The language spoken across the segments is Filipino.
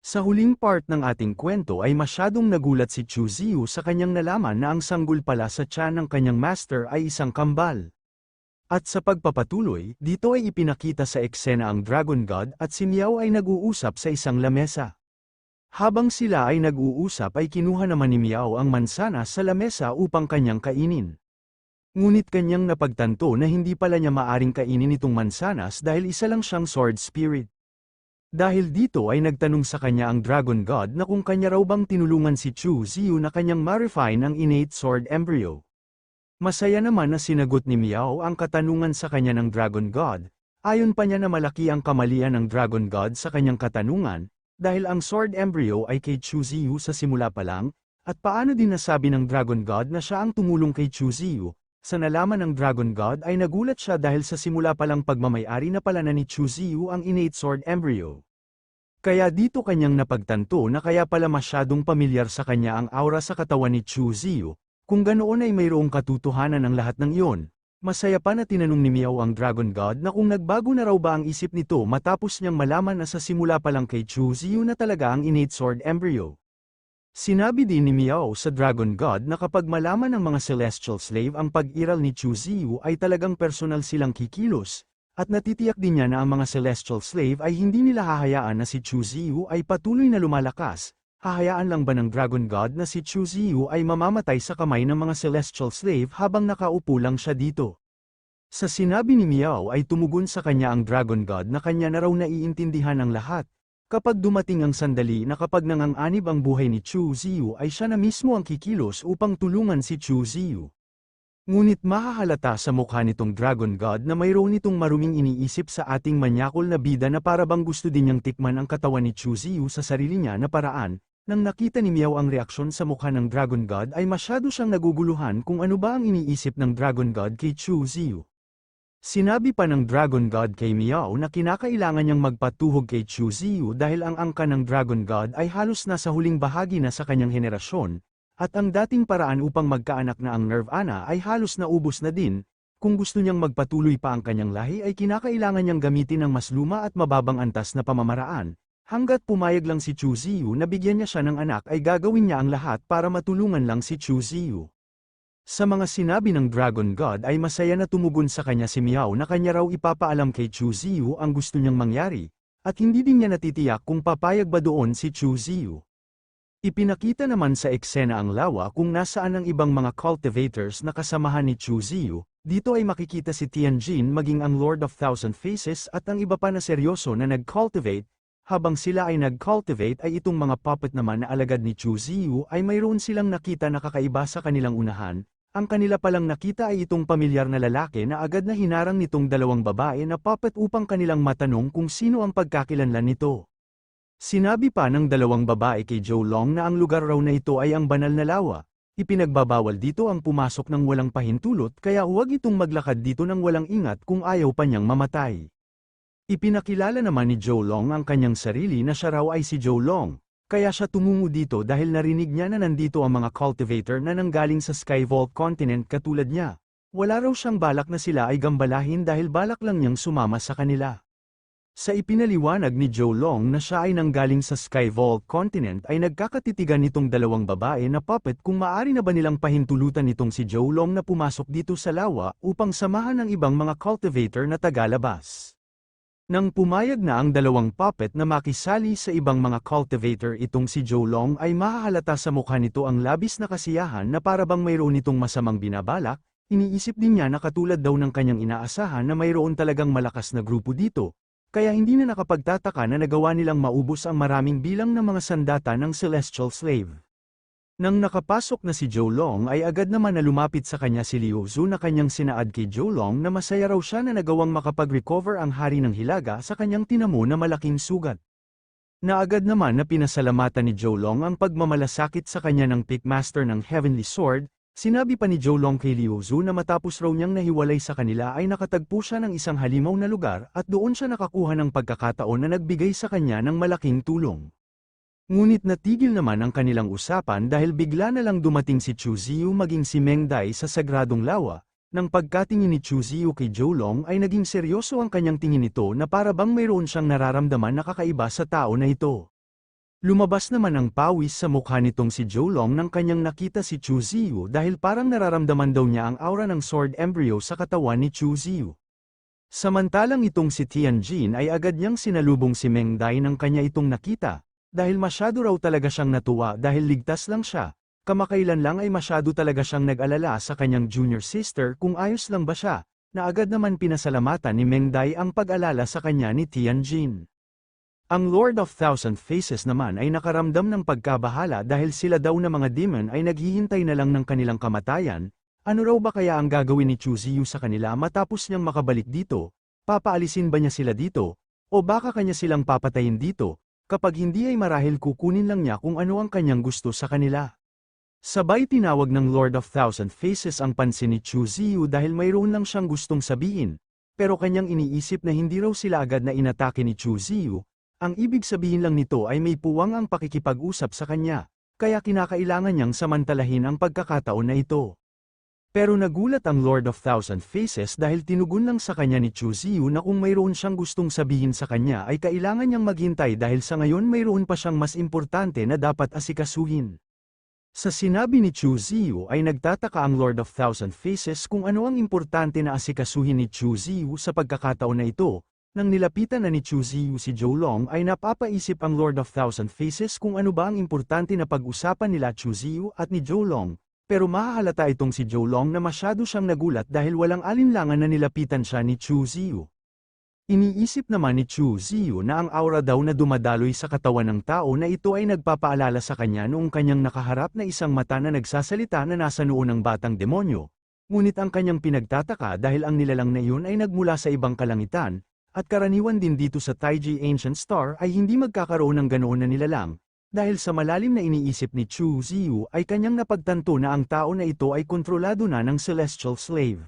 Sa huling part ng ating kwento ay masyadong nagulat si Chu Ziyu sa kanyang nalaman na ang sanggol pala sa tiyan ng kanyang master ay isang kambal. At sa pagpapatuloy, dito ay ipinakita sa eksena ang Dragon God at si Miao ay nag-uusap sa isang lamesa. Habang sila ay nag-uusap ay kinuha naman ni Miao ang mansanas sa lamesa upang kanyang kainin. Ngunit kanyang napagtanto na hindi pala niya maaring kainin itong mansanas dahil isa lang siyang sword spirit. Dahil dito ay nagtanong sa kanya ang Dragon God na kung kanya raw bang tinulungan si Chu Ziyu na kanyang ma-refine ang innate sword embryo. Masaya naman na sinagot ni Miao ang katanungan sa kanya ng Dragon God, ayon pa niya na malaki ang kamalian ng Dragon God sa kanyang katanungan, dahil ang sword embryo ay kay Chu Ziyu sa simula pa lang, at paano din nasabi ng Dragon God na siya ang tumulong kay Chu Ziyu. Sa nalaman ng Dragon God ay nagulat siya dahil sa simula palang pagmamayari na pala na ni Chu Ziyu ang innate sword embryo. Kaya dito kanyang napagtanto na kaya pala masyadong pamilyar sa kanya ang aura sa katawan ni Chu Ziyu, kung ganoon ay mayroong katotohanan ng lahat ng iyon. Masaya pa na tinanong ni Miao ang Dragon God na kung nagbago na raw ba ang isip nito matapos niyang malaman na sa simula pa lang kay Chu Ziyu na talaga ang innate sword embryo. Sinabi din ni Miao sa Dragon God na kapag malaman ng mga celestial slave ang pag-iral ni Chu Ziyu ay talagang personal silang kikilos, at natitiyak din niya na ang mga celestial slave ay hindi nila hahayaan na si Chu Ziyu ay patuloy na lumalakas. Hahayaan lang ba ng Dragon God na si Chu Ziyu ay mamamatay sa kamay ng mga celestial slave habang nakaupo lang siya dito? Sa sinabi ni Miao ay tumugon sa kanya ang Dragon God na kanya na raw naiintindihan ang lahat. Kapag dumating ang sandali na kapag nanganganib ang buhay ni Chu Ziyu ay siya na mismo ang kikilos upang tulungan si Chu Ziyu. Ngunit mahahalata sa mukha nitong Dragon God na mayroon itong maruming iniisip sa ating manyakol na bida na para bang gusto din niyang tikman ang katawan ni Chu Ziyu sa sarili niya na paraan. Nang nakita ni Miao ang reaksyon sa mukha ng Dragon God ay masyado siyang naguguluhan kung ano ba ang iniisip ng Dragon God kay Chu Ziyu. Sinabi pa ng Dragon God kay Miao na kinakailangan niyang magpatuhog kay Chu Ziyu dahil ang angka ng Dragon God ay halos nasa huling bahagi na sa kanyang henerasyon. At ang dating paraan upang magkaanak na ang Nirvana ay halos naubos na din, kung gusto niyang magpatuloy pa ang kanyang lahi ay kinakailangan niyang gamitin ang mas luma at mababang antas na pamamaraan. Hanggat pumayag lang si Chu Ziyu na bigyan niya siya ng anak ay gagawin niya ang lahat para matulungan lang si Chu Ziyu. Sa mga sinabi ng Dragon God ay masaya na tumugon sa kanya si Miao na kanya raw ipapaalam kay Chu Ziyu ang gusto niyang mangyari, at hindi din niya natitiyak kung papayag ba doon si Chu Ziyu. Ipinakita naman sa eksena ang lawa kung nasaan ang ibang mga cultivators na kasamahan ni Chu Ziyu. Dito ay makikita si Tianjin maging ang Lord of Thousand Faces at ang iba pa na seryoso na nag-cultivate. Habang sila ay nag-cultivate ay itong mga puppet naman na alagad ni Chu Ziyu ay mayroon silang nakita na kakaiba sa kanilang unahan. Ang kanila palang nakita ay itong pamilyar na lalaki na agad na hinarang nitong dalawang babae na puppet upang kanilang matanong kung sino ang pagkakilanlan nito. Sinabi pa ng dalawang babae kay Zhou Long na ang lugar raw na ito ay ang banal na lawa. Ipinagbabawal dito ang pumasok ng walang pahintulot kaya huwag itong maglakad dito ng walang ingat kung ayaw pa niyang mamatay. Ipinakilala naman ni Zhou Long ang kanyang sarili na siya raw ay si Zhou Long, kaya siya tumungo dito dahil narinig niya na nandito ang mga cultivator na nanggaling sa Skyvault continent katulad niya. Wala raw siyang balak na sila ay gambalahin dahil balak lang niyang sumama sa kanila. Sa ipinaliwanag ni Zhou Long na siya ay nanggaling sa Skyvault continent ay nagkakatitigan nitong dalawang babae na puppet kung maaari na ba nilang pahintulutan nitong si Zhou Long na pumasok dito sa lawa upang samahan ng ibang mga cultivator na tagalabas. Nang pumayag na ang dalawang puppet na makisali sa ibang mga cultivator itong si Zhou Long ay mahahalata sa mukha nito ang labis na kasiyahan na para bang mayroon itong masamang binabalak. Iniisip din niya na katulad daw ng kanyang inaasahan na mayroon talagang malakas na grupo dito. Kaya hindi na nakapagtataka na nagawa nilang maubos ang maraming bilang ng mga sandata ng Celestial Slave. Nang nakapasok na si Zhou Long ay agad naman na lumapit sa kanya si Liu Zu na kanyang sinaad kay Zhou Long na masaya raw siya na nagawang makapag-recover ang hari ng Hilaga sa kanyang tinamo na malaking sugat. Na agad naman na pinasalamatan ni Zhou Long ang pagmamalasakit sa kanya ng Pickmaster ng Heavenly Sword. Sinabi pa ni Zhou Long kay Liu Zu na matapos raw niyang nahiwalay sa kanila ay nakatagpo siya ng isang halimaw na lugar at doon siya nakakuha ng pagkakataon na nagbigay sa kanya ng malaking tulong. Ngunit natigil naman ang kanilang usapan dahil bigla na lang dumating si Chu Ziyu maging si Meng Dai sa sagradong lawa. Nang pagkatingin ni Chu Ziyu kay Zhou Long ay naging seryoso ang kanyang tingin nito na para bang mayroon siyang nararamdaman na kakaiba sa tao na ito. Lumabas naman ang pawis sa mukha nitong si Jolong nang kanyang nakita si Chu Ziyu dahil parang nararamdaman daw niya ang aura ng sword embryo sa katawan ni Chu Ziyu. Samantalang itong si Tianjin ay agad niyang sinalubong si Meng Dai nang kanya itong nakita, dahil masyado raw talaga siyang natuwa dahil ligtas lang siya, kamakailan lang ay masyado talaga siyang nag-alala sa kanyang junior sister kung ayos lang ba siya, na agad naman pinasalamatan ni Meng Dai ang pag-alala sa kanya ni Tianjin. Ang Lord of Thousand Faces naman ay nakaramdam ng pagkabahala dahil sila daw na mga demon ay naghihintay na lang ng kanilang kamatayan. Ano raw ba kaya ang gagawin ni Chu Ziyu sa kanila matapos niyang makabalik dito? Papaalisin ba niya sila dito? O baka kanya silang papatayin dito? Kapag hindi ay marahil kukunin lang niya kung ano ang kanyang gusto sa kanila. Sabay tinawag ng Lord of Thousand Faces ang pansin ni Chu Ziyu dahil mayroon lang siyang gustong sabihin. Pero kanyang iniisip na hindi raw sila agad na inatake ni Chu Ziyu. Ang ibig sabihin lang nito ay may puwang ang pakikipag-usap sa kanya, kaya kinakailangan niyang samantalahin ang pagkakataon na ito. Pero nagulat ang Lord of Thousand Faces dahil tinugon lang sa kanya ni Chu Ziyu na kung mayroon siyang gustong sabihin sa kanya ay kailangan niyang maghintay dahil sa ngayon mayroon pa siyang mas importante na dapat asikasuhin. Sa sinabi ni Chu Ziyu ay nagtataka ang Lord of Thousand Faces kung ano ang importante na asikasuhin ni Chu Ziyu sa pagkakataon na ito. Nang nilapitan na ni Chu Ziyu si Jolong ay napapaisip ang Lord of Thousand Faces kung ano ba ang importante na pag-usapan nila Chu Ziyu at ni Jolong, pero mahahalata itong si Jolong na masyado siyang nagulat dahil walang alinlangan na nilapitan siya ni Chu Ziyu. Iniisip naman ni Chu Ziyu na ang aura daw na dumadaloy sa katawan ng tao na ito ay nagpapaalala sa kanya noong kanyang nakaharap na isang mata na nagsasalita na nasa noo ng batang demonyo, ngunit ang kanyang pinagtataka dahil ang nilalang na iyon ay nagmula sa ibang kalangitan. At karaniwan din dito sa Taiji Ancient Star ay hindi magkakaroon ng ganoon na nilalang, dahil sa malalim na iniisip ni Chu Ziyu ay kanyang napagtanto na ang tao na ito ay kontrolado na ng Celestial Slave.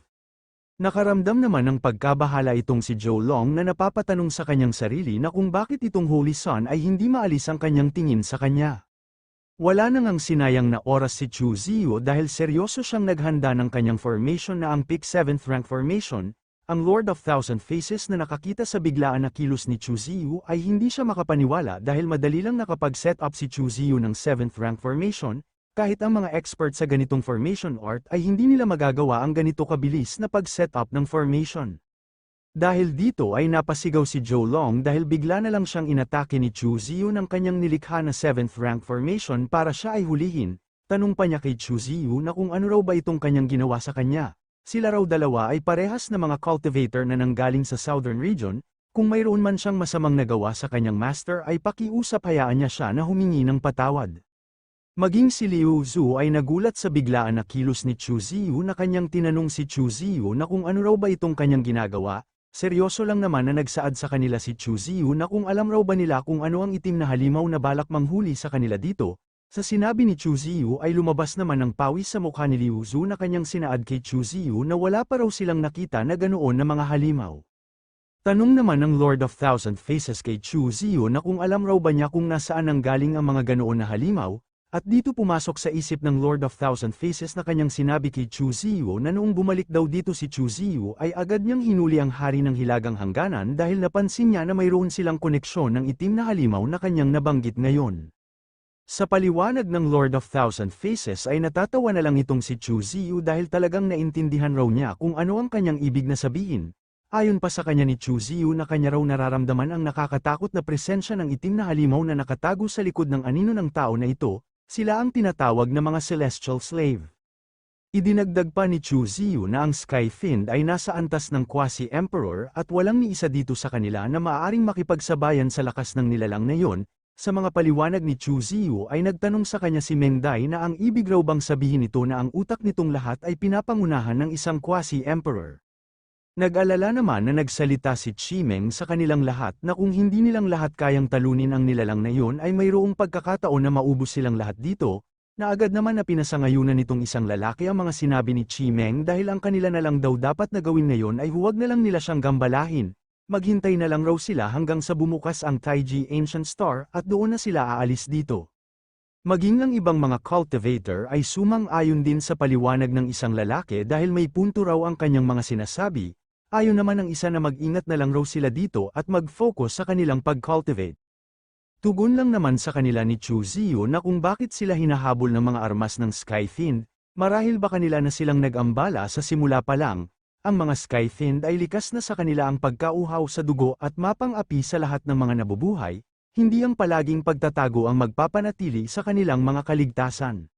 Nakaramdam naman ng pagkabahala itong si Jolong na napapatanong sa kanyang sarili na kung bakit itong Holy Sun ay hindi maalis ang kanyang tingin sa kanya. Wala nang ang sinayang na oras si Chu Ziyu dahil seryoso siyang naghanda ng kanyang formation na ang Peak 7th Rank Formation. Ang Lord of Thousand Faces na nakakita sa biglaan na kilos ni Chu Ziyu ay hindi siya makapaniwala dahil madali lang nakapag-set up si Chu Ziyu ng 7th rank formation, kahit ang mga expert sa ganitong formation art ay hindi nila magagawa ang ganito kabilis na pag-set up ng formation. Dahil dito ay napasigaw si Jolong dahil bigla na lang siyang inatake ni Chu Ziyu ng kanyang nilikha na 7th rank formation para siya ay hulihin. Tanong pa niya kay Chu Ziyu na kung ano raw ba itong kanyang ginawa sa kanya. Sila raw dalawa ay parehas na mga cultivator na nanggaling sa Southern Region, kung mayroon man siyang masamang nagawa sa kanyang master ay pakiusap hayaan niya siya na humingi ng patawad. Maging si Liu Zhu ay nagulat sa biglaan na kilos ni Chu Ziyu na kanyang tinanong si Chu Ziyu na kung ano raw ba itong kanyang ginagawa, seryoso lang naman na nagsaad sa kanila si Chu Ziyu na kung alam raw ba nila kung ano ang itim na halimaw na balak manghuli sa kanila dito. Sa sinabi ni Chu Ziyu ay lumabas naman ng pawis sa mukha ni Liu Zhu na kanyang sinaad kay Chu Ziyu na wala pa raw silang nakita na ganoon na mga halimaw. Tanong naman ng Lord of Thousand Faces kay Chu Ziyu na kung alam raw ba niya kung nasaan ang galing ang mga ganoon na halimaw, at dito pumasok sa isip ng Lord of Thousand Faces na kanyang sinabi kay Chu Ziyu na noong bumalik daw dito si Chu Ziyu ay agad niyang hinuli ang hari ng hilagang hangganan dahil napansin niya na mayroon silang koneksyon ng itim na halimaw na kanyang nabanggit ngayon. Sa paliwanag ng Lord of Thousand Faces ay natatawa na lang itong si Chu Ziyu dahil talagang naintindihan raw niya kung ano ang kanyang ibig na sabihin. Ayon pa sa kanya ni Chu Ziyu na kanya raw nararamdaman ang nakakatakot na presensya ng itim na halimaw na nakatago sa likod ng anino ng tao na ito, sila ang tinatawag na mga Celestial Slave. Idinagdag pa ni Chu Ziyu na ang Sky Fiend ay nasa antas ng Quasi-Emperor at walang ni isa dito sa kanila na maaaring makipagsabayan sa lakas ng nilalang na yon. Sa mga paliwanag ni Chu Ziyu ay nagtanong sa kanya si Meng Dai na ang ibig raw bang sabihin nito na ang utak nitong lahat ay pinapangunahan ng isang Quasi-Emperor. Nag-alala naman na nagsalita si Chi Meng sa kanilang lahat na kung hindi nilang lahat kayang talunin ang nilalang na iyon ay mayroong pagkakataon na maubos silang lahat dito, na agad naman na pinasangayunan nitong isang lalaki ang mga sinabi ni Chi Meng dahil ang kanila na lang daw dapat na gawin ngayon ay huwag na lang nila siyang gambalahin. Maghintay na lang raw sila hanggang sa bumukas ang Taiji Ancient Star at doon na sila aalis dito. Maging ang ibang mga cultivator ay sumang-ayon din sa paliwanag ng isang lalaki dahil may punto raw ang kanyang mga sinasabi, ayon naman ang isa na mag-ingat na lang raw sila dito at mag-focus sa kanilang pag-cultivate. Tugon lang naman sa kanila ni Chu Ziyu na kung bakit sila hinahabol ng mga armas ng Skyfiend, marahil ba kanila na silang nag-ambala sa simula pa lang, ang mga Skyfiend ay likas na sa kanila ang pagkauhaw sa dugo at mapang-api sa lahat ng mga nabubuhay, hindi ang palaging pagtatago ang magpapanatili sa kanilang mga kaligtasan.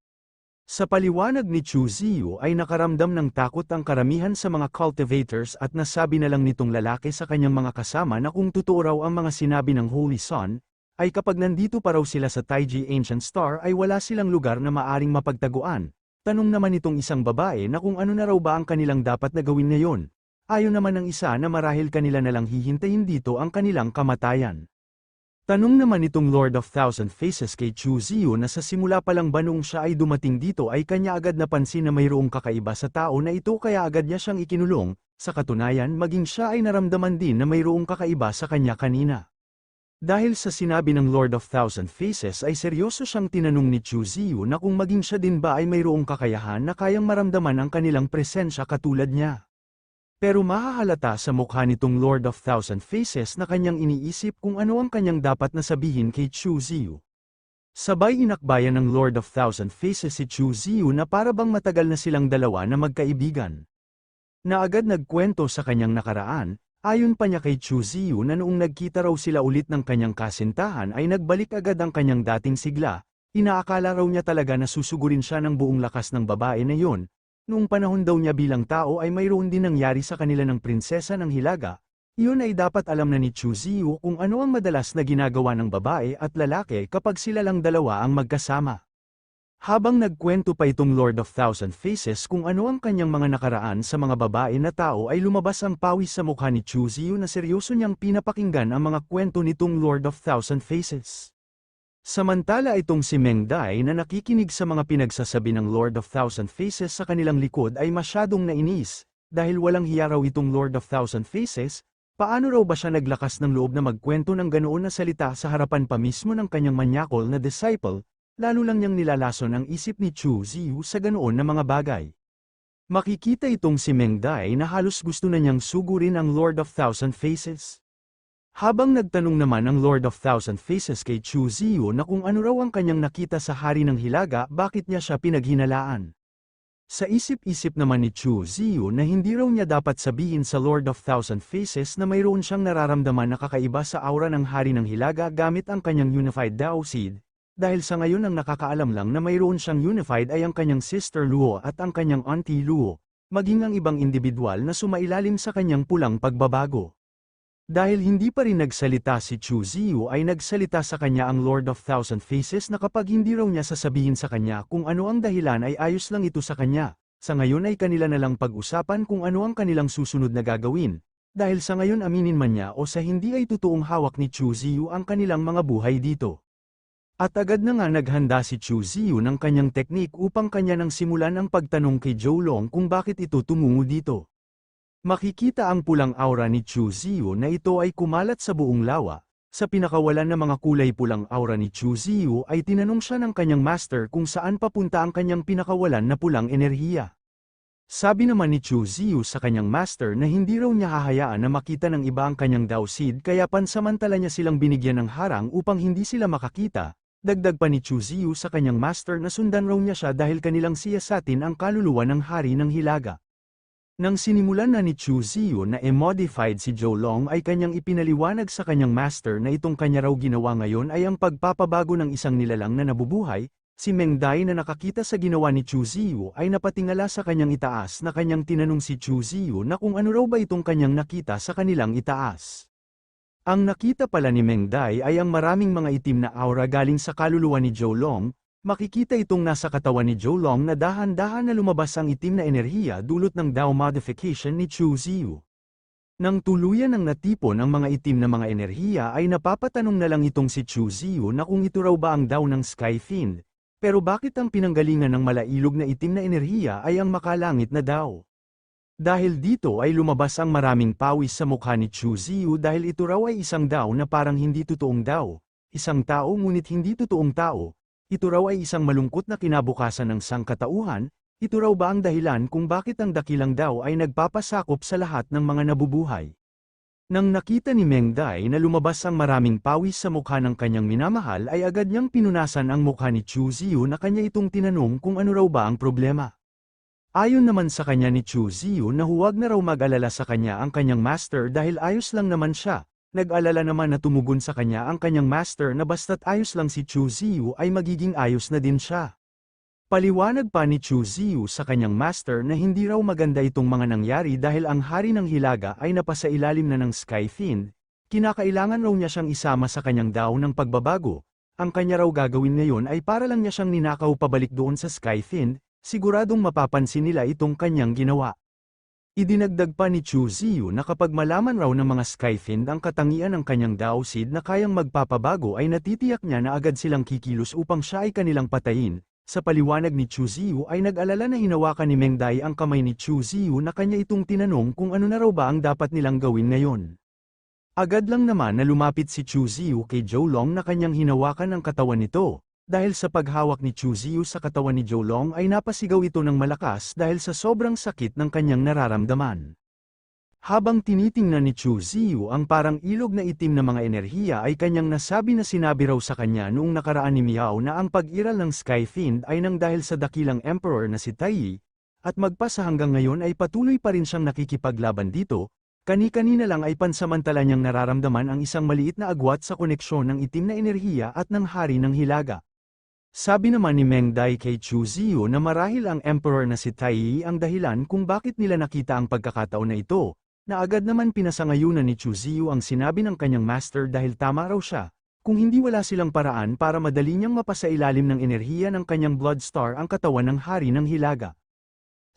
Sa paliwanag ni Chu Ziyu ay nakaramdam ng takot ang karamihan sa mga cultivators at nasabi na lang nitong lalaki sa kanyang mga kasama na kung totoo raw ang mga sinabi ng Holy Sun, ay kapag nandito pa raw sila sa Taiji Ancient Star ay wala silang lugar na maaring mapagtaguan. Tanong naman itong isang babae na kung ano na raw ba ang kanilang dapat na gawin ngayon. Ayon naman ng isa na marahil kanila na lang hihintayin dito ang kanilang kamatayan. Tanong naman itong Lord of Thousand Faces kay Chu Ziyu na sa simula pa lang ba nung siya ay dumating dito ay kanya agad napansin na mayroong kakaiba sa tao na ito kaya agad niya siyang ikinulong, sa katunayan maging siya ay naramdaman din na mayroong kakaiba sa kanya kanina. Dahil sa sinabi ng Lord of Thousand Faces ay seryoso siyang tinanong ni Chu Ziyu na kung maging siya din ba ay mayroong kakayahan na kayang maramdaman ang kanilang presensya katulad niya. Pero mahahalata sa mukha nitong Lord of Thousand Faces na kanyang iniisip kung ano ang kanyang dapat na sabihin kay Chu Ziyu. Sabay inakbayan ng Lord of Thousand Faces si Chu Ziyu na para bang matagal na silang dalawa na magkaibigan. Na agad nagkwento sa kanyang nakaraan. Ayon pa niya kay Chu Ziyu na noong nagkita raw sila ulit ng kanyang kasintahan ay nagbalik agad ang kanyang dating sigla, inaakala raw niya talaga na susugurin siya ng buong lakas ng babae na yon. Noong panahon daw niya bilang tao ay mayroon din nangyari sa kanila ng prinsesa ng Hilaga, iyon ay dapat alam na ni Chu Ziyu kung ano ang madalas na ginagawa ng babae at lalaki kapag sila lang dalawa ang magkasama. Habang nagkwento pa itong Lord of Thousand Faces kung ano ang kanyang mga nakaraan sa mga babae na tao ay lumabas ang pawis sa mukha ni Chu Ziyu na seryoso niyang pinapakinggan ang mga kwento nitong Lord of Thousand Faces. Samantala itong si Meng Dai na nakikinig sa mga pinagsasabi ng Lord of Thousand Faces sa kanilang likod ay masyadong nainis, dahil walang hiya raw itong Lord of Thousand Faces, paano raw ba siya naglakas ng loob na magkwento ng ganoon na salita sa harapan pa mismo ng kanyang manyakol na disciple, lalo lang niyang nilalason ang isip ni Chu Ziyu sa ganoon na mga bagay. Makikita itong si Meng Dai na halos gusto na niyang sugurin ang Lord of Thousand Faces. Habang nagtanong naman ang Lord of Thousand Faces kay Chu Ziyu na kung ano raw ang kanyang nakita sa hari ng Hilaga bakit niya siya pinaghinalaan. Sa isip-isip naman ni Chu Ziyu na hindi raw niya dapat sabihin sa Lord of Thousand Faces na mayroon siyang nararamdaman na kakaiba sa aura ng hari ng Hilaga gamit ang kanyang Unified Dao Seed. Dahil sa ngayon ang nakakaalam lang na mayroon siyang unified ay ang kanyang sister Luo at ang kanyang auntie Luo, maging ang ibang individual na sumailalim sa kanyang pulang pagbabago. Dahil hindi pa rin nagsalita si Chu Ziyu ay nagsalita sa kanya ang Lord of Thousand Faces na kapag hindi raw niya sasabihin sa kanya kung ano ang dahilan ay ayos lang ito sa kanya, sa ngayon ay kanila na lang pag-usapan kung ano ang kanilang susunod na gagawin, dahil sa ngayon aminin man niya o sa hindi ay totoong hawak ni Chu Ziyu ang kanilang mga buhay dito. At agad na nga naghanda si Chu Ziyu ng kanyang teknik upang kanya nang simulan ang pagtanong kay Zhou Long kung bakit ito tumungo dito. Makikita ang pulang aura ni Chu Ziyu na ito ay kumalat sa buong lawa. Sa pinakawalan ng mga kulay pulang aura ni Chu Ziyu ay tinanong siya ng kanyang master kung saan papunta ang kanyang pinakawalan na pulang enerhiya. Sabi naman ni Chu Ziyu sa kanyang master na hindi raw niya hahayaan na makita ng iba ang kanyang Dao Seed kaya pansamantala niya silang binigyan ng harang upang hindi sila makakita. Dagdag pa ni Chu Ziyu sa kanyang master na sundan raw niya siya dahil kanilang siyasatin ang kaluluwa ng hari ng Hilaga. Nang sinimulan na ni Chu Ziyu na modified si Zhou Long ay kanyang ipinaliwanag sa kanyang master na itong kanya raw ginawa ngayon ay ang pagpapabago ng isang nilalang na nabubuhay. Si Meng Dai na nakakita sa ginawa ni Chu Ziyu ay napatingala sa kanyang itaas na kanyang tinanong si Chu Ziyu na kung ano raw ba itong kanyang nakita sa kanilang itaas. Ang nakita pala ni Meng Dai ay ang maraming mga itim na aura galing sa kaluluwa ni Zhou Long. Makikita itong nasa katawan ni Zhou Long na dahan-dahan na lumabas ang itim na enerhiya dulot ng Dao modification ni Chu Ziyu. Nang tuluyan ng natipon ang mga itim na mga enerhiya ay napapatanong na lang itong si Chu Ziyu na kung ito raw ba ang Dao ng Skyfiend, pero bakit ang pinanggalingan ng malailog na itim na enerhiya ay ang makalangit na Dao? Dahil dito ay lumabas ang maraming pawis sa mukha ni Chu Ziyu dahil ito raw ay isang Dao na parang hindi totoong Dao, isang tao ngunit hindi totoong tao, ito raw ay isang malungkot na kinabukasan ng sangkatauhan, ito raw ba ang dahilan kung bakit ang dakilang Dao ay nagpapasakop sa lahat ng mga nabubuhay? Nang nakita ni Meng Dai na lumabas ang maraming pawis sa mukha ng kanyang minamahal ay agad niyang pinunasan ang mukha ni Chu Ziyu na kanya itong tinanong kung ano raw ba ang problema. Ayon naman sa kanya ni Chu Ziyu na huwag na raw mag-alala sa kanya ang kanyang master dahil ayos lang naman siya. Nag-alala naman na tumugon sa kanya ang kanyang master na basta't ayos lang si Chu Ziyu ay magiging ayos na din siya. Paliwanag pa ni Chu Ziyu sa kanyang master na hindi raw maganda itong mga nangyari dahil ang hari ng hilaga ay napasailalim na ng Sky Fiend, kinakailangan raw niya siyang isama sa kanyang dao ng pagbabago. Ang kanya raw gagawin ngayon ay para lang niya siyang ninakaw pabalik doon sa Sky Fiend, siguradong mapapansin nila itong kanyang ginawa. Idinagdag pa ni Chu Ziyu na kapag malaman raw ng mga Sky Fiend ang katangian ng kanyang Dao Seed na kayang magpapabago ay natitiyak niya na agad silang kikilos upang siya ay kanilang patayin. Sa paliwanag ni Chu Ziyu ay nag-alala na hinawakan ni Meng Dai ang kamay ni Chu Ziyu na kanya itong tinanong kung ano na raw ba ang dapat nilang gawin ngayon. Agad lang naman na lumapit si Chu Ziyu kay Zhou Long na kanyang hinawakan ang katawan nito. Dahil sa paghawak ni Chu Ziyu sa katawan ni Zhou Long ay napasigaw ito ng malakas dahil sa sobrang sakit ng kanyang nararamdaman. Habang tinitingnan ni Chu Ziyu ang parang ilog na itim na mga enerhiya ay kanyang nasabi na sinabi raw sa kanya noong nakaraan ni Miao na ang pag-iral ng Sky Fiend ay nang dahil sa dakilang emperor na si Tai Yi, at magpasa hanggang ngayon ay patuloy pa rin siyang nakikipaglaban dito, kani-kanina lang ay pansamantala niyang nararamdaman ang isang maliit na agwat sa koneksyon ng itim na enerhiya at ng hari ng hilaga. Sabi naman ni Meng Dai kay Chu Ziyu na marahil ang emperor na si Tai Yi ang dahilan kung bakit nila nakita ang pagkakataon na ito, na agad naman pinasangayunan ni Chu Ziyu ang sinabi ng kanyang master dahil tama raw siya, kung hindi wala silang paraan para madali niyang mapasailalim ng enerhiya ng kanyang Blood Star ang katawan ng hari ng hilaga.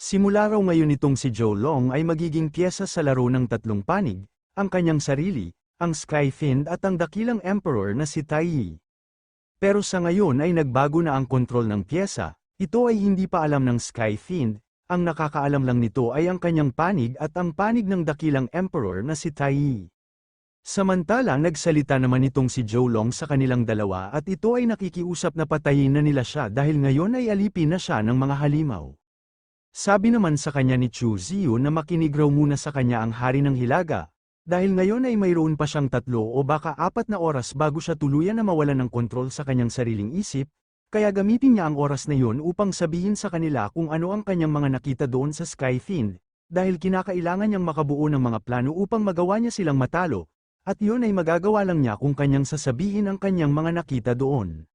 Simula raw ngayon itong si Zhou Long ay magiging piyesa sa laro ng tatlong panig, ang kanyang sarili, ang Sky Fiend at ang dakilang emperor na si Tai Yi. Pero sa ngayon ay nagbago na ang kontrol ng piyesa, ito ay hindi pa alam ng Sky Fiend, ang nakakaalam lang nito ay ang kanyang panig at ang panig ng dakilang emperor na si Tai Yi. Samantala nagsalita naman itong si Zhou Long sa kanilang dalawa at ito ay nakikiusap na patayin na nila siya dahil ngayon ay alipin na siya ng mga halimaw. Sabi naman sa kanya ni Chu Ziyu na makinig raw muna sa kanya ang hari ng hilaga, dahil ngayon ay mayroon pa siyang 3 o baka 4 na oras bago siya tuluyan na mawalan ng kontrol sa kanyang sariling isip, kaya gamitin niya ang oras na iyon upang sabihin sa kanila kung ano ang kanyang mga nakita doon sa Sky Fiend, dahil kinakailangan niyang makabuo ng mga plano upang magawa niya silang matalo, at iyon ay magagawa lang niya kung kanyang sasabihin ang kanyang mga nakita doon.